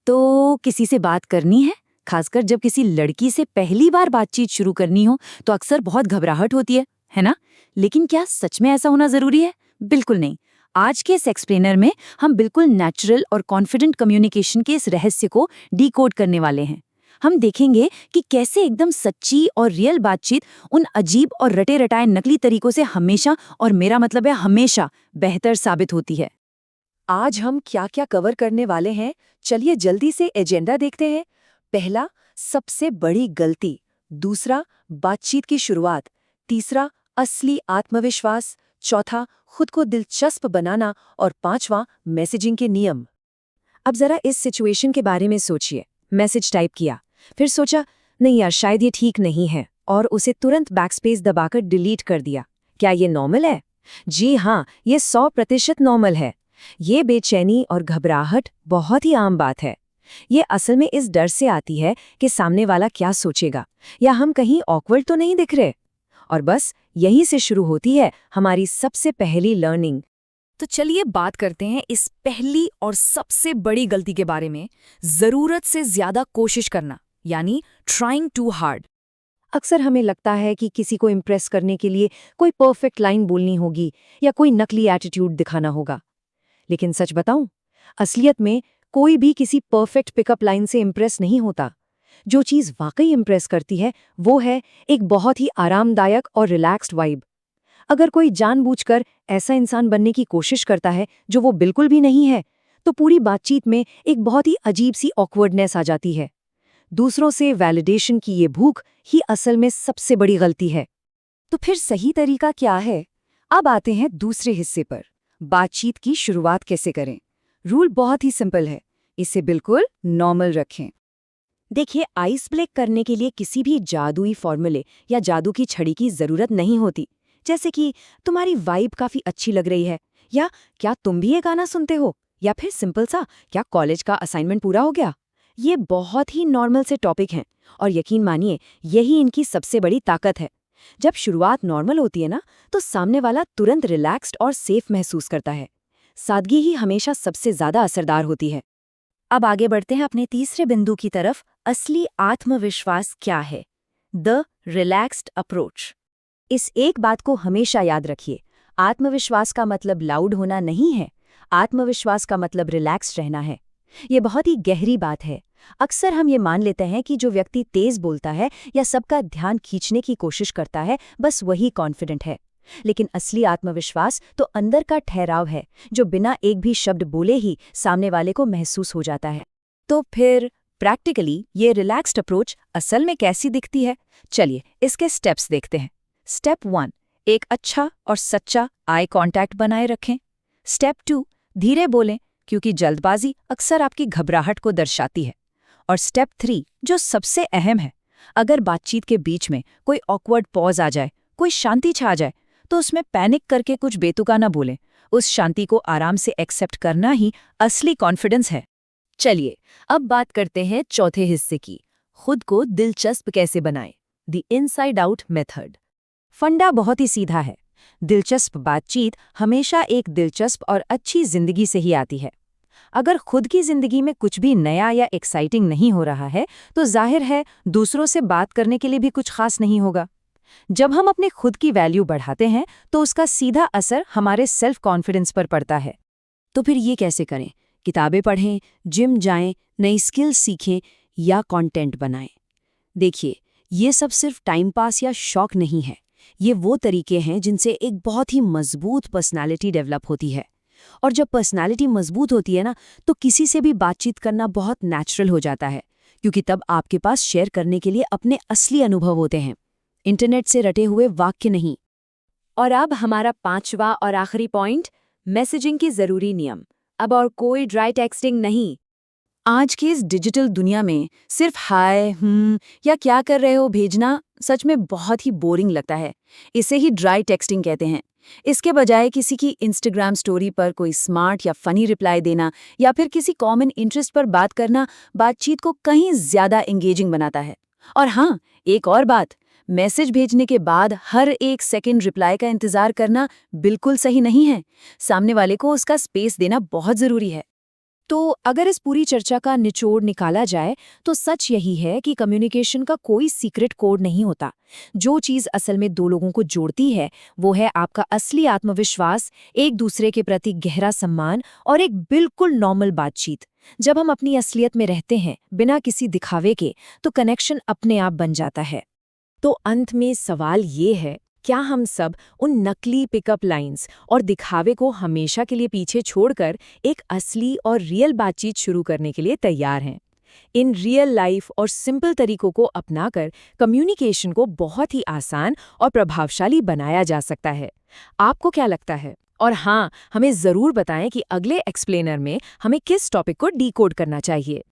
तो किसी से बात करनी है, खासकर जब किसी लड़की से पहली बार बातचीत शुरू करनी हो तो अक्सर बहुत घबराहट होती है ना? लेकिन क्या सच में ऐसा होना जरूरी है? बिल्कुल नहीं। आज के इस एक्सप्लेनर में हम बिल्कुल नेचुरल और कॉन्फिडेंट कम्युनिकेशन के इस रहस्य को डिकोड करने वाले हैं। हम देखेंगे कि कैसे एकदम सच्ची और रियल बातचीत उन अजीब और रटे रटाए नकली तरीकों से हमेशा, और मेरा मतलब है हमेशा, बेहतर साबित होती है। आज हम क्या क्या कवर करने वाले हैं, चलिए जल्दी से एजेंडा देखते हैं। पहला, सबसे बड़ी गलती। दूसरा, बातचीत की शुरुआत। तीसरा, असली आत्मविश्वास। चौथा, खुद को दिलचस्प बनाना। और पांचवा, मैसेजिंग के नियम। अब जरा इस सिचुएशन के बारे में सोचिए। मैसेज टाइप किया, फिर सोचा नहीं यार शायद ये ठीक नहीं है, और उसे तुरंत बैकस्पेस दबाकर डिलीट कर दिया। क्या ये नॉर्मल है? जी हाँ, ये 100% नॉर्मल है। ये बेचैनी और घबराहट बहुत ही आम बात है। ये असल में इस डर से आती है कि सामने वाला क्या सोचेगा, या हम कहीं ऑकवर्ड तो नहीं दिख रहे। और बस यहीं से शुरू होती है हमारी सबसे पहली लर्निंग। तो चलिए बात करते हैं इस पहली और सबसे बड़ी गलती के बारे में, जरूरत से ज्यादा कोशिश करना, यानी ट्राइंग टू हार्ड। अक्सर हमें लगता है कि किसी को इम्प्रेस करने के लिए कोई परफेक्ट लाइन बोलनी होगी या कोई नकली एटीट्यूड दिखाना होगा। लेकिन सच बताऊं, असलियत में कोई भी किसी परफेक्ट पिकअप लाइन से इम्प्रेस नहीं होता। जो चीज़ वाकई इम्प्रेस करती है वो है एक बहुत ही आरामदायक और रिलैक्स्ड वाइब। अगर कोई जानबूझकर ऐसा इंसान बनने की कोशिश करता है जो वो बिल्कुल भी नहीं है, तो पूरी बातचीत में एक बहुत ही अजीब सी ऑकवर्डनेस आ जाती है। दूसरों से वैलिडेशन की ये भूख ही असल में सबसे बड़ी गलती है। तो फिर सही तरीका क्या है? अब आते हैं दूसरे हिस्से पर, बातचीत की शुरुआत कैसे करें। रूल बहुत ही सिंपल है, इसे बिल्कुल नॉर्मल रखें। देखिए, आइस ब्रेक करने के लिए किसी भी जादुई फॉर्मूले या जादू की छड़ी की जरूरत नहीं होती। जैसे कि तुम्हारी वाइब काफी अच्छी लग रही है, या क्या तुम भी ये गाना सुनते हो, या फिर सिंपल सा क्या कॉलेज का असाइनमेंट पूरा हो गया। ये बहुत ही नॉर्मल से टॉपिक हैं, और यकीन मानिए यही इनकी सबसे बड़ी ताकत है। जब शुरुआत नॉर्मल होती है ना, तो सामने वाला तुरंत रिलैक्स्ड और सेफ महसूस करता है। सादगी ही हमेशा सबसे ज्यादा असरदार होती है। अब आगे बढ़ते हैं अपने तीसरे बिंदु की तरफ, असली आत्मविश्वास क्या है? The relaxed approach. इस एक बात को हमेशा याद रखिए, आत्मविश्वास का मतलब लाउड होना नहीं है। आत्मविश्वास का मतलब रिलैक्स्ड रहना है। ये बहुत ही गहरी बात है। अक्सर हम ये मान लेते हैं कि जो व्यक्ति तेज बोलता है या सबका ध्यान खींचने की कोशिश करता है, बस वही कॉन्फिडेंट है। लेकिन असली आत्मविश्वास तो अंदर का ठहराव है, जो बिना एक भी शब्द बोले ही सामने वाले को महसूस हो जाता है। तो फिर प्रैक्टिकली ये रिलैक्स्ड अप्रोच असल में कैसी दिखती है? चलिए इसके स्टेप्स देखते हैं। स्टेप 1, एक अच्छा और सच्चा आई कांटेक्ट बनाए रखें। स्टेप 2, धीरे बोलें, क्योंकि जल्दबाजी अक्सर आपकी घबराहट को दर्शाती है। और स्टेप 3, जो सबसे अहम है, अगर बातचीत के बीच में कोई ऑकवर्ड पॉज आ जाए, कोई शांति छा जाए, तो उसमें पैनिक करके कुछ बेतुका ना बोलें। उस शांति को आराम से एक्सेप्ट करना ही असली कॉन्फिडेंस है। चलिए अब बात करते हैं चौथे हिस्से की, खुद को दिलचस्प कैसे बनाएं। The inside out method. फंडा बहुत ही सीधा है। दिलचस्प बातचीत हमेशा एक दिलचस्प और अच्छी जिंदगी से ही आती है। अगर खुद की जिंदगी में कुछ भी नया या एक्साइटिंग नहीं हो रहा है, तो जाहिर है दूसरों से बात करने के लिए भी कुछ खास नहीं होगा। जब हम अपने खुद की वैल्यू बढ़ाते हैं, तो उसका सीधा असर हमारे सेल्फ कॉन्फिडेंस पर पड़ता है। तो फिर ये कैसे करें? किताबें पढ़ें, जिम जाएं, नई स्किल्स सीखें या कंटेंट बनाएं। देखिए, ये सब सिर्फ टाइम पास या शौक नहीं है। ये वो तरीके हैं जिनसे एक बहुत ही मजबूत पर्सनालिटी डेवलप होती है। और जब पर्सनालिटी मजबूत होती है ना, तो किसी से भी बातचीत करना बहुत नेचुरल हो जाता है, क्योंकि तब आपके पास शेयर करने के लिए अपने असली अनुभव होते हैं, इंटरनेट से रटे हुए वाक्य नहीं। और अब हमारा पांचवा और आखिरी पॉइंट, मैसेजिंग की जरूरी नियम। अब और कोई ड्राई टेक्सटिंग नहीं। आज की इस डिजिटल दुनिया में सिर्फ हाय या क्या कर रहे हो भेजना सच में बहुत ही बोरिंग लगता है। इसे ही ड्राई टेक्सटिंग कहते हैं। इसके बजाय किसी की इंस्टाग्राम स्टोरी पर कोई स्मार्ट या फनी रिप्लाई देना, या फिर किसी कॉमन इंटरेस्ट पर बात करना बातचीत को कहीं ज्यादा एंगेजिंग बनाता है। और हाँ, एक और बात, मैसेज भेजने के बाद हर एक सेकंड रिप्लाई का इंतजार करना बिल्कुल सही नहीं है। सामने वाले को उसका स्पेस देना बहुत जरूरी है। तो अगर इस पूरी चर्चा का निचोड़ निकाला जाए तो सच यही है कि कम्युनिकेशन का कोई सीक्रेट कोड नहीं होता। जो चीज़ असल में दो लोगों को जोड़ती है वो है आपका असली आत्मविश्वास, एक दूसरे के प्रति गहरा सम्मान और एक बिल्कुल नॉर्मल बातचीत। जब हम अपनी असलियत में रहते हैं बिना किसी दिखावे के, तो कनेक्शन अपने आप बन जाता है। तो अंत में सवाल ये है, क्या हम सब उन नकली पिकअप लाइंस और दिखावे को हमेशा के लिए पीछे छोड़कर एक असली और रियल बातचीत शुरू करने के लिए तैयार हैं? इन रियल लाइफ और सिंपल तरीकों को अपनाकर कम्युनिकेशन को बहुत ही आसान और प्रभावशाली बनाया जा सकता है। आपको क्या लगता है? और हाँ, हमें ज़रूर बताएं कि अगले एक्सप्लेनर में हमें किस टॉपिक को डीकोड करना चाहिए।